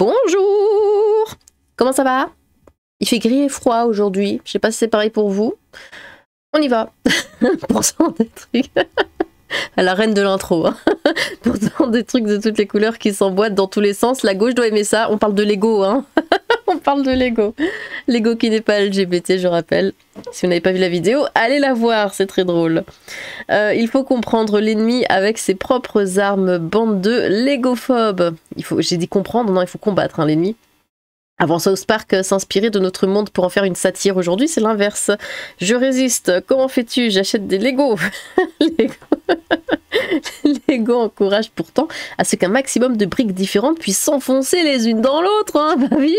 Bonjour! Comment ça va? Il fait gris et froid aujourd'hui. Je sais pas si c'est pareil pour vous. On y va. Pourtant des trucs. À la reine de l'intro. Hein. Pourtant des trucs de toutes les couleurs qui s'emboîtent dans tous les sens. La gauche doit aimer ça. On parle de Lego. Hein. On parle de Lego. Lego qui n'est pas LGBT, je rappelle. Si vous n'avez pas vu la vidéo, allez la voir. C'est très drôle. Il faut comprendre l'ennemi avec ses propres armes. Bande de légophobes. J'ai dit comprendre, non, il faut combattre hein, l'ennemi. Avant South Park s'inspirer de notre monde pour en faire une satire, aujourd'hui c'est l'inverse. Je résiste, comment fais-tu? J'achète des Lego. Lego encourage pourtant à ce qu'un maximum de briques différentes puissent s'enfoncer les unes dans l'autre, hein, bah oui.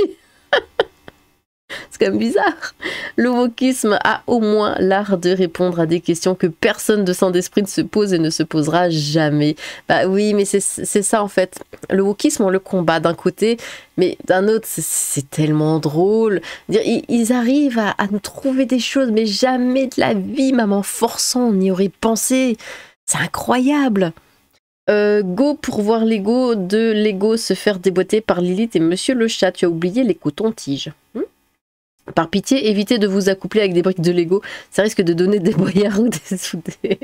C'est quand même bizarre. Le wokisme a au moins l'art de répondre à des questions que personne de sain d'esprit ne se pose et ne se posera jamais. Bah oui, mais c'est ça en fait. Le wokisme, on le combat d'un côté, mais d'un autre, c'est tellement drôle. Ils arrivent à nous trouver des choses, mais jamais de la vie, même en forçant, on y aurait pensé. C'est incroyable. Go pour voir Lego de Lego se faire déboîter par Lilith et Monsieur le Chat. Tu as oublié les cotons-tiges. Par pitié, évitez de vous accoupler avec des briques de Lego, ça risque de donner des boyards ou des soudés.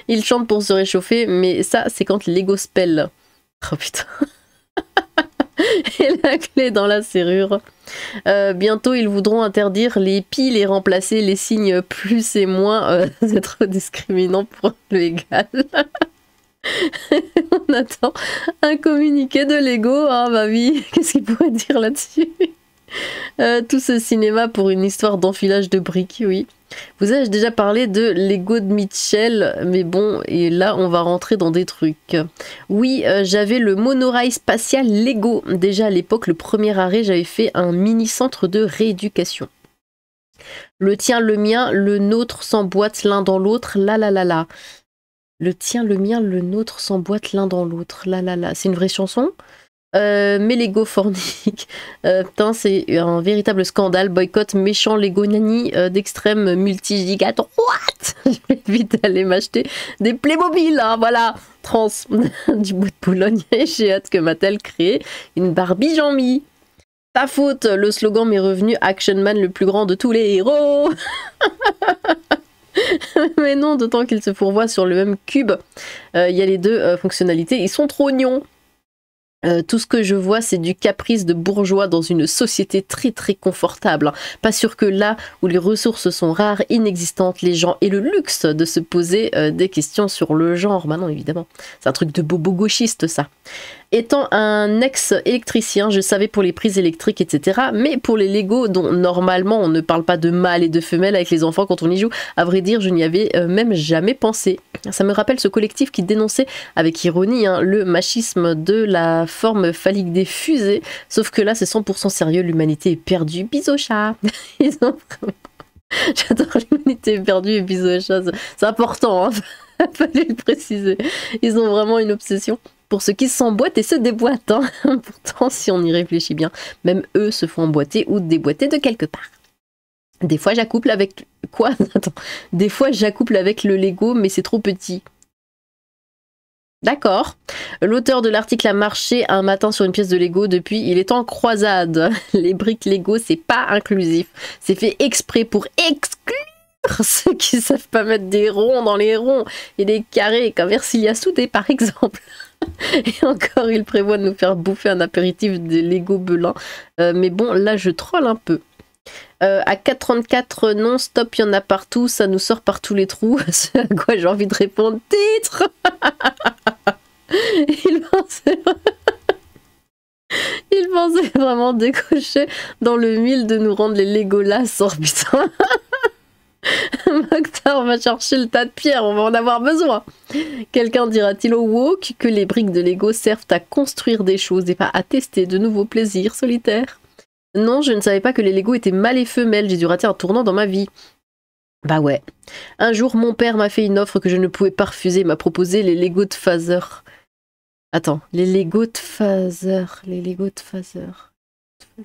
Ils chantent pour se réchauffer, mais ça, c'est quand Lego spell. Oh putain. Et la clé dans la serrure. Bientôt, ils voudront interdire les piles et remplacer les signes plus et moins. C'est trop discriminant pour le légal. On attend un communiqué de Lego. Ah bah oui, qu'est-ce qu'il pourrait dire là-dessus? Tout ce cinéma pour une histoire d'enfilage de briques, oui. Vous ai-je déjà parlé de Lego de Mitchell, mais bon, et là on va rentrer dans des trucs. Oui, j'avais le monorail spatial Lego. Déjà à l'époque, le premier arrêt, j'avais fait un mini-centre de rééducation. Le tien, le mien, le nôtre s'emboîtent l'un dans l'autre, là là là là. Le tien, le mien, le nôtre s'emboîtent l'un dans l'autre, là là là. C'est une vraie chanson? Mais Lego fornique, putain c'est un véritable scandale, boycott méchant Lego Nani d'extrême multi-giga droite. Je vais vite aller m'acheter des Playmobil, hein, voilà, trans du bout de Boulogne et j'ai hâte que Mattel crée une Barbie Jean-Mi. Ta faute, le slogan m'est revenu Action Man le plus grand de tous les héros. Mais non, d'autant qu'ils se fourvoient sur le même cube, il y a les deux fonctionnalités, ils sont trop gnons. Tout ce que je vois, c'est du caprice de bourgeois dans une société très très confortable. Pas sûr que là où les ressources sont rares, inexistantes, les gens aient le luxe de se poser des questions sur le genre. Bah non, évidemment. C'est un truc de bobo gauchiste, ça. Étant un ex-électricien, je savais pour les prises électriques, etc. Mais pour les Lego, dont normalement on ne parle pas de mâle et de femelle avec les enfants quand on y joue, à vrai dire, je n'y avais même jamais pensé. Ça me rappelle ce collectif qui dénonçait, avec ironie, hein, le machisme de la forme phallique des fusées. Sauf que là, c'est 100% sérieux, l'humanité est perdue. Bisous au chat. Ils ont... J'adore l'humanité est perdue et bisous au chat. C'est important, hein. Fallait le préciser. Ils ont vraiment une obsession pour ceux qui s'emboîtent et se déboîtent. Hein. Pourtant, si on y réfléchit bien, même eux se font emboîter ou déboîter de quelque part. Des fois, j'accouple avec... Quoi? Attends. Des fois, j'accouple avec le Lego, mais c'est trop petit. D'accord. L'auteur de l'article a marché un matin sur une pièce de Lego. Depuis, il est en croisade. Les briques Lego, c'est pas inclusif. C'est fait exprès pour exclure ceux qui savent pas mettre des ronds dans les ronds et des carrés, comme Ercilia Soudé, par exemple. Et encore, il prévoit de nous faire bouffer un apéritif des Lego Belin. Mais bon, là, je troll un peu. À 4,34 non-stop, il y en a partout, ça nous sort par tous les trous. C'est à quoi j'ai envie de répondre. Titre. Il pensait vraiment décocher dans le mille de nous rendre les Legolas orbitant. Mokhtar va chercher le tas de pierres, on va en avoir besoin. Quelqu'un dira-t-il au woke que les briques de Lego servent à construire des choses et pas à tester de nouveaux plaisirs solitaires? Non, je ne savais pas que les Lego étaient mâles et femelles, j'ai dû rater un tournant dans ma vie. Bah ouais. Un jour, mon père m'a fait une offre que je ne pouvais pas refuser, m'a proposé les Lego de Phaser. Attends, les Lego de Phaser, les Lego de Phaser. Les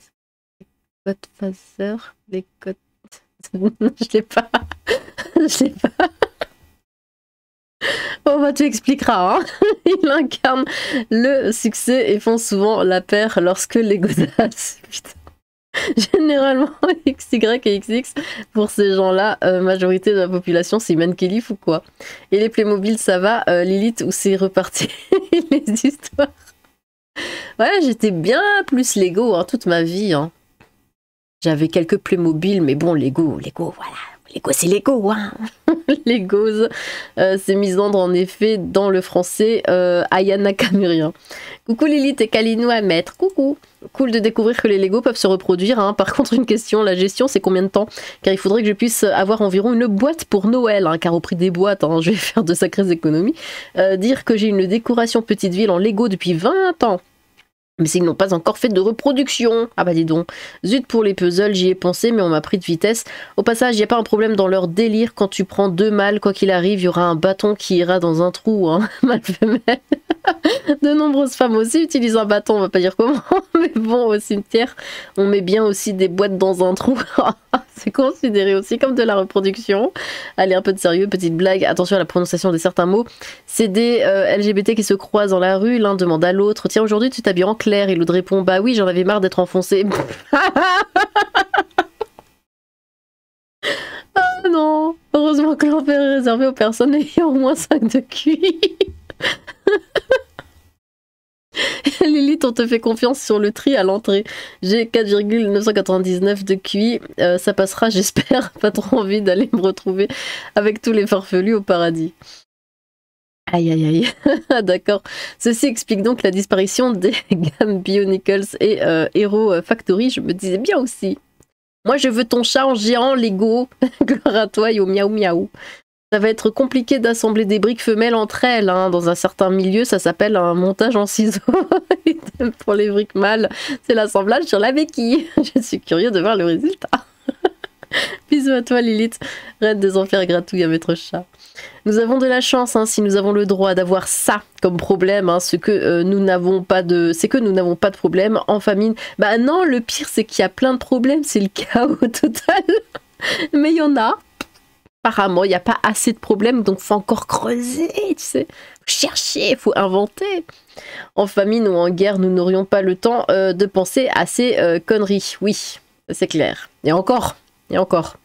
Lego de Phaser, les Lego... Je l'ai pas. Je l'ai pas. On va tu expliqueras, hein. Ils incarnent le succès et font souvent la paire lorsque les godasses... Putain. Généralement, XY et XX, pour ces gens-là, majorité de la population, c'est Iman Khelif ou quoi? Et les Playmobil, ça va, Lilith, où c'est reparti les histoires. Ouais, j'étais bien plus Lego hein, toute ma vie. Hein. J'avais quelques Playmobil, mais bon, Lego, voilà. Lego, c'est Lego, hein. Legos, c'est misandre en effet dans le français Ayana Kamurien. Coucou Lilith et Kalino à mettre. Coucou. Cool de découvrir que les Lego peuvent se reproduire. Hein. Par contre, une question, la gestion, c'est combien de temps? Car il faudrait que je puisse avoir environ une boîte pour Noël. Hein, car au prix des boîtes, hein, je vais faire de sacrées économies. Dire que j'ai une décoration petite ville en Lego depuis 20 ans. Mais ils n'ont pas encore fait de reproduction. Ah bah dis donc. Zut pour les puzzles, j'y ai pensé, mais on m'a pris de vitesse. Au passage, il n'y a pas un problème dans leur délire. Quand tu prends 2 mâles, quoi qu'il arrive, il y aura un bâton qui ira dans un trou. Hein. Mâle femelle. De nombreuses femmes aussi utilisent un bâton, on va pas dire comment. Mais bon, au cimetière, on met bien aussi des boîtes dans un trou. C'est considéré aussi comme de la reproduction. Allez, un peu de sérieux, petite blague. Attention à la prononciation de certains mots. C'est des LGBT qui se croisent dans la rue. L'un demande à l'autre, tiens, aujourd'hui tu t'habilles en clair. Et l'autre répond, bah oui, j'en avais marre d'être enfoncé. Ah non, heureusement que l'enfer est réservé aux personnes ayant au moins 5 de QI. Lilith, on te fait confiance sur le tri à l'entrée. J'ai 4,999 de QI. Ça passera, j'espère. Pas trop envie d'aller me retrouver avec tous les farfelus au paradis. Aïe aïe aïe, d'accord. Ceci explique donc la disparition des gammes Bionicles et Hero Factory, je me disais bien aussi. Moi je veux ton chat en géant Lego, gloire à toi et au miaou miaou. Ça va être compliqué d'assembler des briques femelles entre elles, hein. Dans un certain milieu ça s'appelle un montage en ciseaux. Pour les briques mâles, c'est l'assemblage sur la béquille. Je suis curieux de voir le résultat. Bisous à toi Lilith, reine des enfers gratouille à maître chat. Nous avons de la chance hein, si nous avons le droit d'avoir ça comme problème, hein, c'est que nous n'avons pas de problème en famine. Bah non, le pire c'est qu'il y a plein de problèmes, c'est le chaos total. Mais il y en a. Apparemment, il n'y a pas assez de problèmes, donc faut encore creuser, tu sais. Faut chercher, faut inventer. En famine ou en guerre, nous n'aurions pas le temps de penser à ces conneries. Oui, c'est clair. Et encore. Et encore.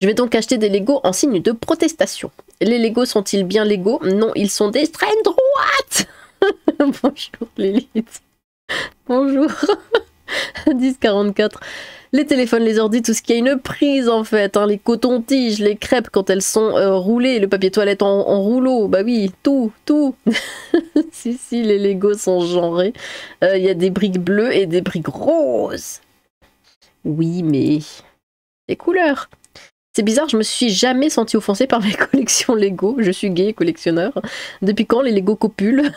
Je vais donc acheter des Legos en signe de protestation. Les Legos sont-ils bien légaux? Non, ils sont d'extrême droite. Bonjour Lilith. Bonjour. 1044. Les téléphones, les ordi, tout ce qui a une prise en fait. Hein, les cotons-tiges, les crêpes quand elles sont roulées, le papier toilette en rouleau. Bah oui, tout. si, les Legos sont genrés. Il y a des briques bleues et des briques roses. Oui, mais... les couleurs. C'est bizarre, je me suis jamais sentie offensée par mes collections Lego. Je suis gay collectionneur. Depuis quand les Lego copulent?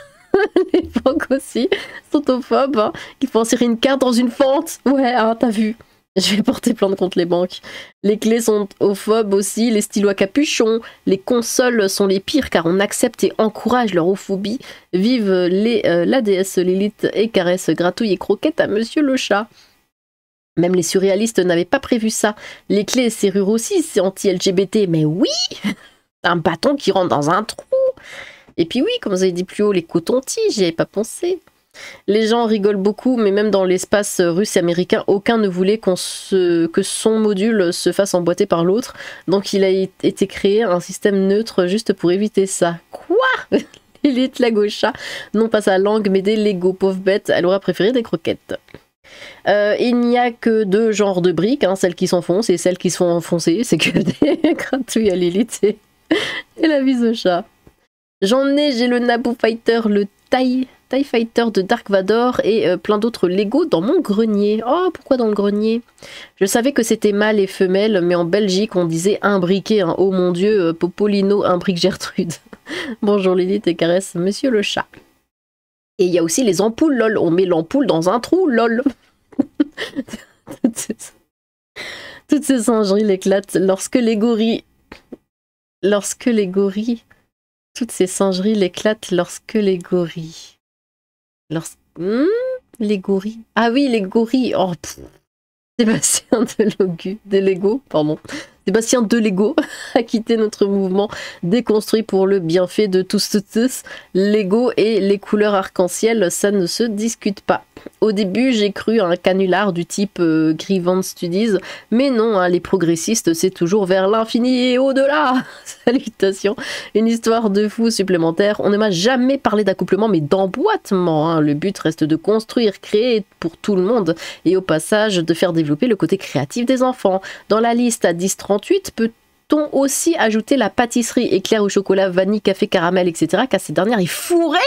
Les banques aussi sont homophobes. Hein. Il faut insérer une carte dans une fente. Ouais, hein, t'as vu. Je vais porter plainte contre les banques. Les clés sont homophobes aussi. Les stylos à capuchon. Les consoles sont les pires car on accepte et encourage leur homophobie. Vive la déesse Lilith et caresse, gratouille et croquette à Monsieur le chat. Même les surréalistes n'avaient pas prévu ça. Les clés et serrures aussi, c'est anti-LGBT. Mais oui, un bâton qui rentre dans un trou. Et puis oui, comme vous avez dit plus haut, les cotons-tiges, j'y avais pas pensé. Les gens rigolent beaucoup, mais même dans l'espace russe et américain, aucun ne voulait que son module se fasse emboîter par l'autre. Donc il a été créé un système neutre juste pour éviter ça. Quoi? Lilith la gaucha. Non pas sa langue, mais des Lego, pauvre bête. Elle aura préféré des croquettes. Il n'y a que 2 genres de briques, hein, celles qui s'enfoncent et celles qui se font enfoncer. C'est que des gratouilles à Lilith et la bise au chat. J'ai le Naboo Fighter, le TIE Fighter de Dark Vador et plein d'autres Lego dans mon grenier. Oh, pourquoi dans le grenier? Je savais que c'était mâle et femelle, mais en Belgique on disait imbriqué. Hein. Oh mon dieu, Popolino imbrique Gertrude. Bonjour Lilith et caresse Monsieur le chat. Et il y a aussi les ampoules, lol. On met l'ampoule dans un trou, lol. Toutes ces singeries l'éclatent lorsque les gorilles... Toutes ces singeries l'éclatent lorsque les gorilles... les gorilles... Ah oui, les gorilles... Oh, Sébastien de Lego, pardon. Sébastien Delego a quitté notre mouvement déconstruit pour le bienfait de tous. Lego et les couleurs arc-en-ciel, ça ne se discute pas. Au début, j'ai cru à un canular du type Grievance Studies, mais non, hein, les progressistes, c'est toujours vers l'infini et au-delà. Salutations. Une histoire de fou supplémentaire. On ne m'a jamais parlé d'accouplement, mais d'emboîtement. Hein. Le but reste de construire, créer pour tout le monde, et au passage, de faire développer le côté créatif des enfants. Dans la liste à 10-38, peut-on aussi ajouter la pâtisserie, éclairs au chocolat, vanille, café, caramel, etc. car ces dernières, ils fourrées.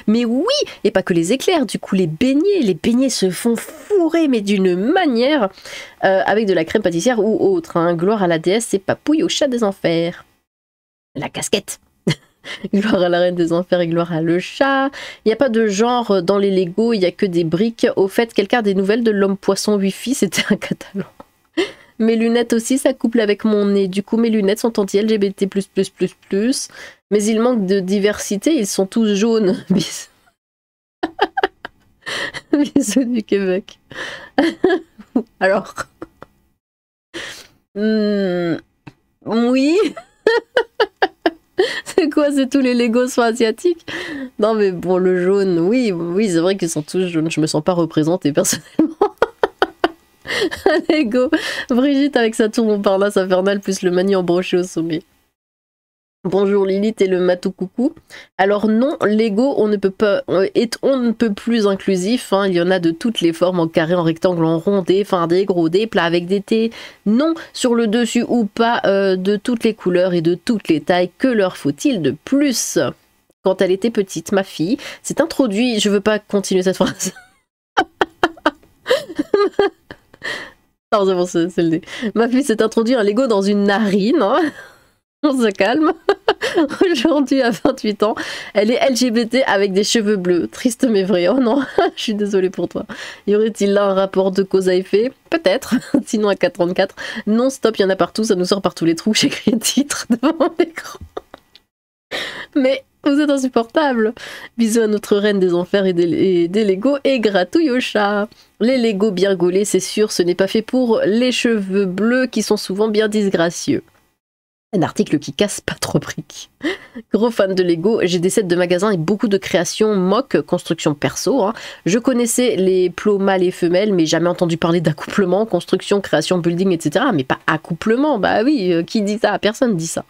Mais oui, et pas que les éclairs, du coup les beignets se font fourrer, mais d'une manière, avec de la crème pâtissière ou autre. Hein. Gloire à la déesse et papouille au chat des enfers. La casquette. Gloire à la reine des enfers et gloire à le chat. Il n'y a pas de genre dans les Lego, il n'y a que des briques. Au fait, quelqu'un a des nouvelles de l'homme poisson Wi-Fi, c'était un catalan. Mes lunettes aussi s'accouplent avec mon nez. Du coup, mes lunettes sont anti-LGBT++++. Mais il manque de diversité, ils sont tous jaunes. Bisous. Bisous du Québec. Alors. Oui. C'est quoi, c'est tous les Legos sont asiatiques? Non mais bon, le jaune, oui, c'est vrai qu'ils sont tous jaunes. Je me sens pas représentée personnellement. Lego. Brigitte avec sa tour Montparnasse infernale plus le mani embroché au sommet. Bonjour Lilith et le matou coucou. Alors non, Lego, on ne peut plus inclusif. Hein. Il y en a de toutes les formes, en carré, en rectangle, en rond, des fins, des gros, des plats avec des thés. Non, sur le dessus ou pas, de toutes les couleurs et de toutes les tailles. Que leur faut-il de plus? Quand elle était petite, ma fille s'est introduite... Je veux pas continuer cette phrase. Non, c'est bon, c'est le nez. Ma fille s'est introduit un Lego dans une narine. Hein. On se calme. Aujourd'hui, à 28 ans, elle est LGBT avec des cheveux bleus. Triste mais vrai. Oh non, je suis désolée pour toi. Y aurait-il là un rapport de cause à effet? Peut-être. Sinon, à 434, non, stop, il y en a partout. Ça nous sort par tous les trous. J'écris le titre devant l'écran. Mais vous êtes insupportable. Bisous à notre reine des enfers et des Legos et gratouille au chat. Les Legos bien gaulés, c'est sûr, ce n'est pas fait pour les cheveux bleus qui sont souvent bien disgracieux. Un article qui casse pas trop briques. Gros fan de Lego, j'ai des sets de magasins et beaucoup de créations mock, construction perso. Hein. Je connaissais les plots mâles et femelles, mais jamais entendu parler d'accouplement, construction, création, building, etc. Mais pas accouplement, bah oui, qui dit ça? Personne dit ça.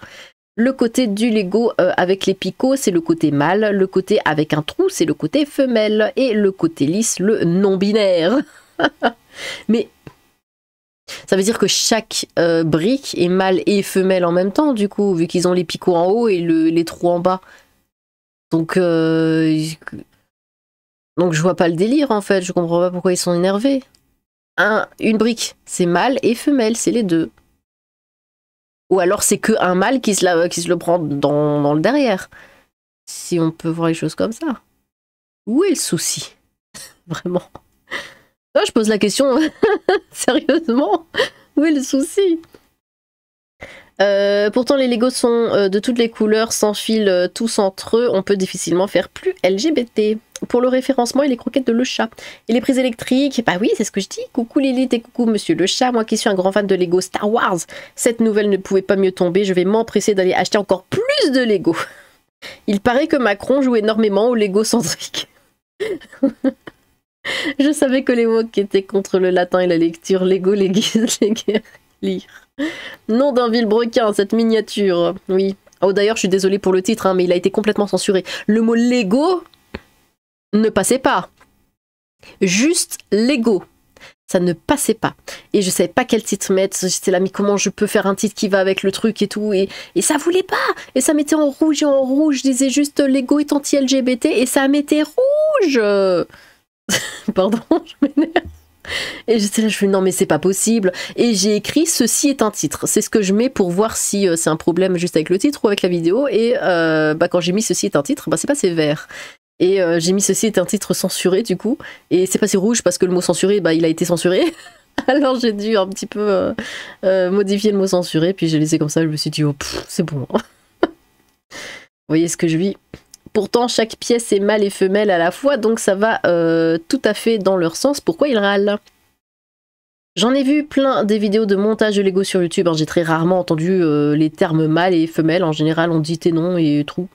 Le côté du Lego avec les picots, c'est le côté mâle. Le côté avec un trou, c'est le côté femelle. Et le côté lisse, le non-binaire. Mais ça veut dire que chaque brique est mâle et femelle en même temps, du coup, vu qu'ils ont les picots en haut et les trous en bas. Donc je vois pas le délire, en fait. Je comprends pas pourquoi ils sont énervés. Une brique, c'est mâle et femelle, c'est les deux. Ou alors c'est que un mâle qui se le prend dans le derrière. Si on peut voir les choses comme ça. Où est le souci? Vraiment. Là, je pose la question sérieusement. Où est le souci? Pourtant les Legos sont de toutes les couleurs, s'enfilent tous entre eux, on peut difficilement faire plus LGBT. Pour le référencement et les croquettes de le chat. Et les prises électriques, bah oui, c'est ce que je dis. Coucou Lilith et coucou Monsieur le chat, moi qui suis un grand fan de Lego Star Wars. Cette nouvelle ne pouvait pas mieux tomber, je vais m'empresser d'aller acheter encore plus de Lego. Il paraît que Macron joue énormément au Lego centrique. Je savais que les woke étaient contre le latin et la lecture. Lego, les guises, les guerres, lire. Nom d'un vilebrequin, cette miniature. Oui. Oh d'ailleurs, je suis désolée pour le titre, hein, mais il a été complètement censuré. Le mot Lego ne passait pas. Juste Lego. Ça ne passait pas. Et je savais pas quel titre mettre. J'étais là, mais comment je peux faire un titre qui va avec le truc et tout. Et ça voulait pas. Et ça mettait en rouge et en rouge. Je disais juste Lego est anti-LGBT et ça mettait rouge. Pardon, je m'énerve. Et j'étais là, je fais non mais c'est pas possible. Et j'ai écrit ceci est un titre. C'est ce que je mets pour voir si c'est un problème juste avec le titre ou avec la vidéo. Et quand j'ai mis ceci est un titre, c'est passé vert. Et j'ai mis ceci est un titre censuré du coup. Et c'est passé rouge parce que le mot censuré, il a été censuré. Alors j'ai dû un petit peu modifier le mot censuré. Puis j'ai laissé comme ça, je me suis dit, oh, c'est bon. Vous voyez ce que je vis? Pourtant, chaque pièce est mâle et femelle à la fois, donc ça va tout à fait dans leur sens. Pourquoi ils râlent? J'en ai vu plein des vidéos de montage de Lego sur YouTube, hein. J'ai très rarement entendu les termes mâle et femelle. En général, on dit ténon et trou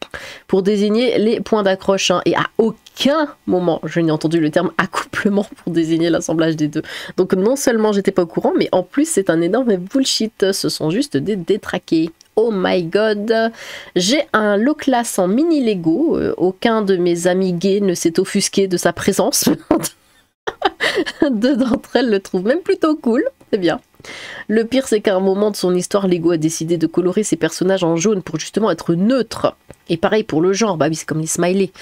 pour désigner les points d'accroche, hein. Et à aucun moment, je n'ai entendu le terme accouplement pour désigner l'assemblage des deux. Donc non seulement j'étais pas au courant, mais en plus c'est un énorme bullshit. Ce sont juste des détraqués. Oh my god, j'ai un low class en mini Lego. Aucun de mes amis gays ne s'est offusqué de sa présence. Deux d'entre elles le trouvent même plutôt cool, c'est bien. Le pire, c'est qu'à un moment de son histoire, Lego a décidé de colorer ses personnages en jaune pour justement être neutre. Et pareil pour le genre, bah oui, c'est comme les smileys.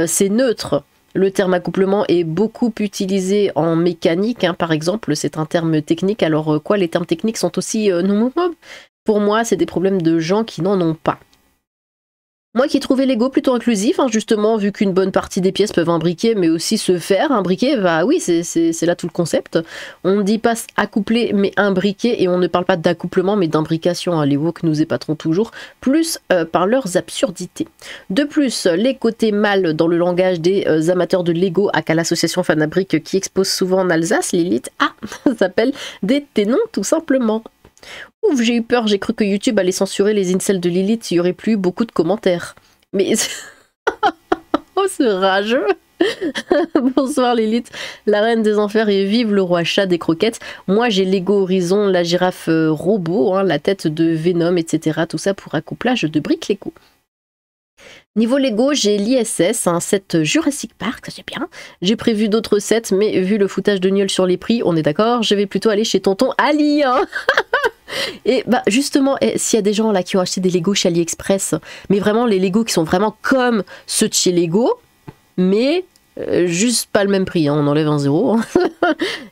C'est neutre. Le terme accouplement est beaucoup utilisé en mécanique, hein, par exemple, c'est un terme technique. Alors quoi, les termes techniques sont aussi non. Pour moi, c'est des problèmes de gens qui n'en ont pas. Moi qui trouvais Lego plutôt inclusif, hein, justement, vu qu'une bonne partie des pièces peuvent imbriquer, mais aussi se faire imbriquer, bah oui, c'est là tout le concept. On ne dit pas accoupler, mais imbriquer, et on ne parle pas d'accouplement, mais d'imbrication, hein. Les woke nous épateront toujours, plus par leurs absurdités. De plus, les côtés mâles dans le langage des amateurs de Lego, aka l'association Fanabrique qui expose souvent en Alsace, Lilith, ça s'appelle des ténons tout simplement. Ouf, j'ai eu peur, j'ai cru que YouTube allait censurer les incels de Lilith, il y aurait plus beaucoup de commentaires. Mais... oh, ce rageux. Bonsoir Lilith, la reine des enfers et vive le roi chat des croquettes. Moi j'ai Lego Horizon, la girafe robot, hein, la tête de Venom, etc. Tout ça pour accouplage de briques Lego. Niveau Lego, j'ai l'ISS, un set Jurassic Park, ça c'est bien. J'ai prévu d'autres sets, mais vu le foutage de Niol sur les prix, on est d'accord, je vais plutôt aller chez tonton Ali, hein. Et bah justement, s'il y a des gens là qui ont acheté des Lego chez AliExpress, mais vraiment les Lego qui sont vraiment comme ceux de chez Lego, mais juste pas le même prix, hein, on enlève un zéro, hein.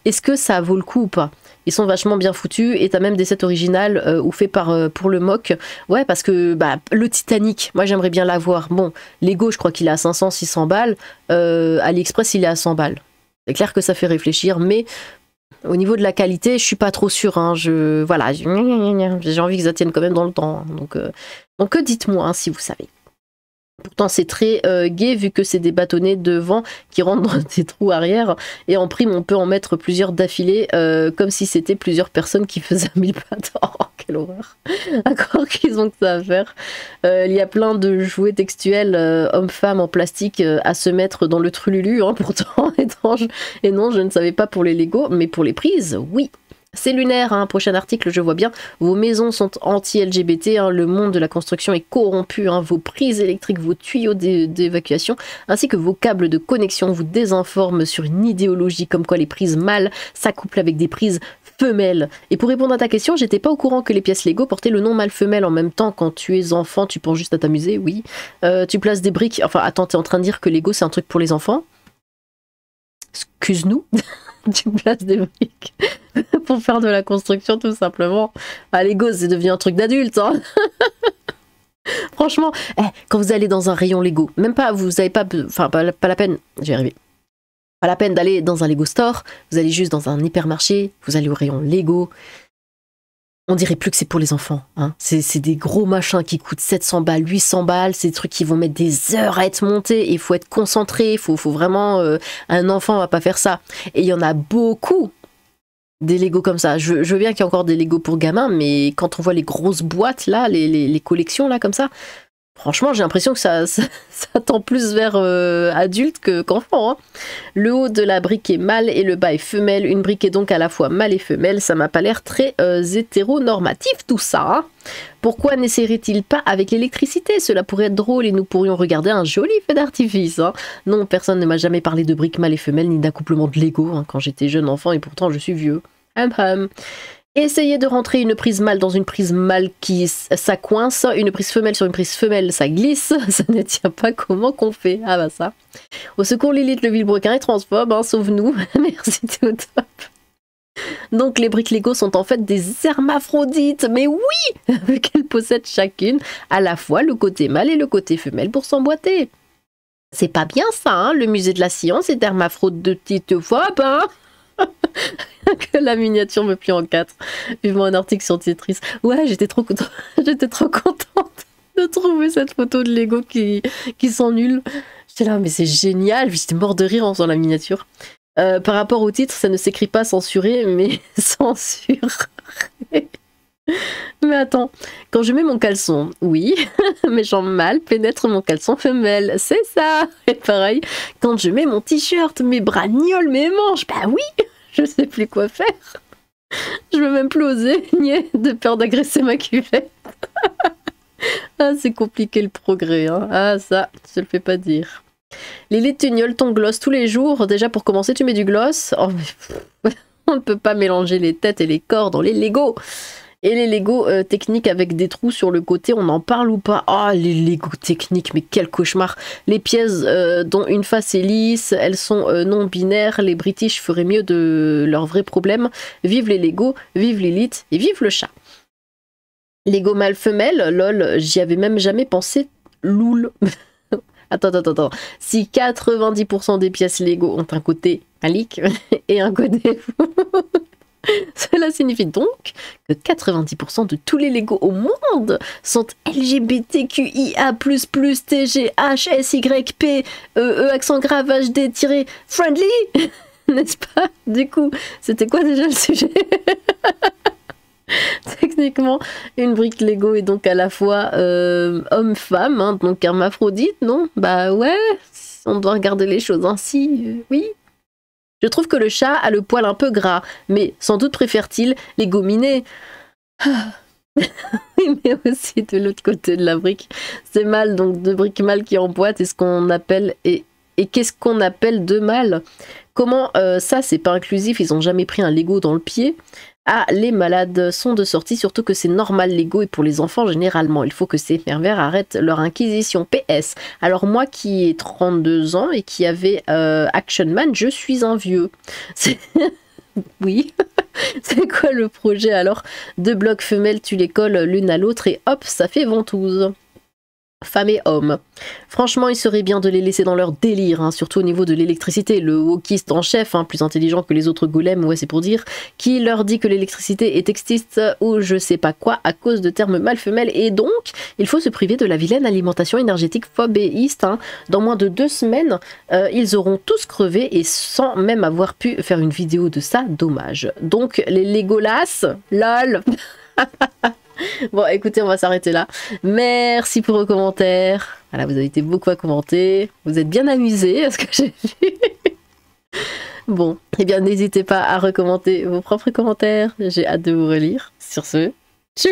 Est-ce que ça vaut le coup ou pas? Ils sont vachement bien foutus et t'as même des sets originales ou faits pour le mock. Ouais, parce que bah, le Titanic, moi j'aimerais bien l'avoir. Bon, Lego, je crois qu'il est à 500, 600 balles. AliExpress, il est à 100 balles. C'est clair que ça fait réfléchir, mais au niveau de la qualité, je suis pas trop sûre, hein. Voilà, j'ai envie que ça tienne quand même dans le temps, hein. Donc dites-moi, hein, si vous savez. Pourtant c'est très gai vu que c'est des bâtonnets devant qui rentrent dans des trous arrière et en prime on peut en mettre plusieurs d'affilée comme si c'était plusieurs personnes qui faisaient 1000 pattes. Oh quelle horreur. D'accord qu'ils ont que ça à faire. Il y a plein de jouets textuels hommes-femmes en plastique à se mettre dans le trululu, hein, pourtant étrange. Et non, je ne savais pas pour les Lego, mais pour les prises, oui. C'est lunaire, hein. Prochain article, je vois bien. Vos maisons sont anti-LGBT, hein. Le monde de la construction est corrompu, hein. Vos prises électriques, vos tuyaux d'évacuation, ainsi que vos câbles de connexion vous désinforment sur une idéologie comme quoi les prises mâles s'accouplent avec des prises femelles. Et pour répondre à ta question, j'étais pas au courant que les pièces Lego portaient le nom mâle-femelle en même temps. Quand tu es enfant, tu penses juste à t'amuser, oui. Tu places des briques... Enfin, attends, t'es en train de dire que Lego c'est un truc pour les enfants? Excuse-nous. Tu places des briques pour faire de la construction tout simplement. Ah, Lego c'est devenu un truc d'adulte, hein. Franchement, quand vous allez dans un rayon Lego, même pas, vous avez pas, enfin pas la peine, j'y arrive. Pas la peine d'aller dans un Lego store, vous allez juste dans un hypermarché, vous allez au rayon Lego. On dirait plus que c'est pour les enfants, hein. C'est des gros machins qui coûtent 700 balles, 800 balles, c'est des trucs qui vont mettre des heures à être montés, il faut être concentré, il faut vraiment... un enfant va pas faire ça. Et il y en a beaucoup des Lego comme ça. Je veux bien qu'il y ait encore des Lego pour gamins, mais quand on voit les grosses boîtes là, les collections là comme ça, franchement j'ai l'impression que ça tend plus vers adulte qu'enfant, hein. Le haut de la brique est mâle et le bas est femelle. Une brique est donc à la fois mâle et femelle. Ça m'a pas l'air très hétéronormatif tout ça, hein. Pourquoi n'essayerait-il pas avec l'électricité? Cela pourrait être drôle et nous pourrions regarder un joli feu d'artifice, hein. Non, personne ne m'a jamais parlé de briques mâles et femelles ni d'accouplement de Lego, hein, quand j'étais jeune enfant et pourtant je suis vieux. Essayez de rentrer une prise mâle dans une prise mâle ça coince, une prise femelle sur une prise femelle ça glisse, ça ne tient pas, comment qu'on fait? Ah bah ça. Au secours Lilith, le vilebrequin est transphobe, hein, sauve-nous. Merci, t'es au top. Donc les briques Lego sont en fait des hermaphrodites, mais oui, vu qu'elles possèdent chacune à la fois le côté mâle et le côté femelle pour s'emboîter. C'est pas bien ça, hein, le musée de la science est hermaphroditophobe, hein. Que la miniature me plie en 4. Vivement un article sur Tetris. Ouais, j'étais trop contente de trouver cette photo de Lego qui sent nul. J'étais là, mais c'est génial. J'étais mort de rire en faisant la miniature. Par rapport au titre, ça ne s'écrit pas censuré, mais censuré. Mais attends, quand je mets mon caleçon, oui, mes jambes mâles pénètrent mon caleçon femelle, c'est ça. Et pareil, quand je mets mon t-shirt, mes bras gnolent mes manches, bah oui, je sais plus quoi faire. Je veux même plus oser nier de peur d'agresser ma cuvette. Ah, c'est compliqué le progrès, hein. Ah, ça, je le fais pas dire. Lily, tu gnoles ton gloss tous les jours. Déjà, pour commencer, tu mets du gloss. Oh, mais... on ne peut pas mélanger les têtes et les corps dans les Lego. Et les Lego techniques avec des trous sur le côté, on en parle ou pas? Ah, les Lego techniques, mais quel cauchemar! Les pièces dont une face est lisse, elles sont non binaires. Les British feraient mieux de leurs vrais problèmes. Vive les Lego, vive Lilith et vive le chat. Lego mâle-femelle, lol, j'y avais même jamais pensé, loul. Attends. Si 90% des pièces Lego ont un côté phallique et un côté fou, cela signifie donc que 90% de tous les Lego au monde sont LGBTQIA++, TG, HSYP, accent grave, HD-friendly. N'est-ce pas? Du coup, c'était quoi déjà le sujet? Techniquement, une brique Lego est donc à la fois homme-femme, hein, donc hermaphrodite, non? Bah ouais, on doit regarder les choses ainsi, oui. Je trouve que le chat a le poil un peu gras, mais sans doute préfère-t-il les gominés. Oui, mais aussi de l'autre côté de la brique, c'est mâle, donc deux briques mâles qui emboîtent, et ce qu'on appelle et qu'est-ce qu'on appelle deux mâles? Comment ça, c'est pas inclusif, ils ont jamais pris un Lego dans le pied? Ah, les malades sont de sortie, surtout que c'est normal Lego et pour les enfants généralement. Il faut que ces pervers arrêtent leur inquisition. PS. Alors moi qui ai 32 ans et qui avait Action Man, je suis un vieux. Oui. C'est quoi le projet alors? Deux blocs femelles, tu les colles l'une à l'autre et hop, ça fait ventouse. Femmes et hommes. Franchement, il serait bien de les laisser dans leur délire, hein, surtout au niveau de l'électricité. Le wokiste en chef, hein, plus intelligent que les autres golems, ouais c'est pour dire, qui leur dit que l'électricité est textiste ou je sais pas quoi à cause de termes mâle-femelle et donc il faut se priver de la vilaine alimentation énergétique phobéiste. Hein. Dans moins de 2 semaines, ils auront tous crevé et sans même avoir pu faire une vidéo de ça, dommage. Donc les Legolas, lol. Bon, écoutez, on va s'arrêter là. Merci pour vos commentaires. Voilà, vous avez été beaucoup à commenter. Vous êtes bien amusés à ce que j'ai vu. Bon, eh bien, n'hésitez pas à recommenter vos propres commentaires. J'ai hâte de vous relire. Sur ce, tchou!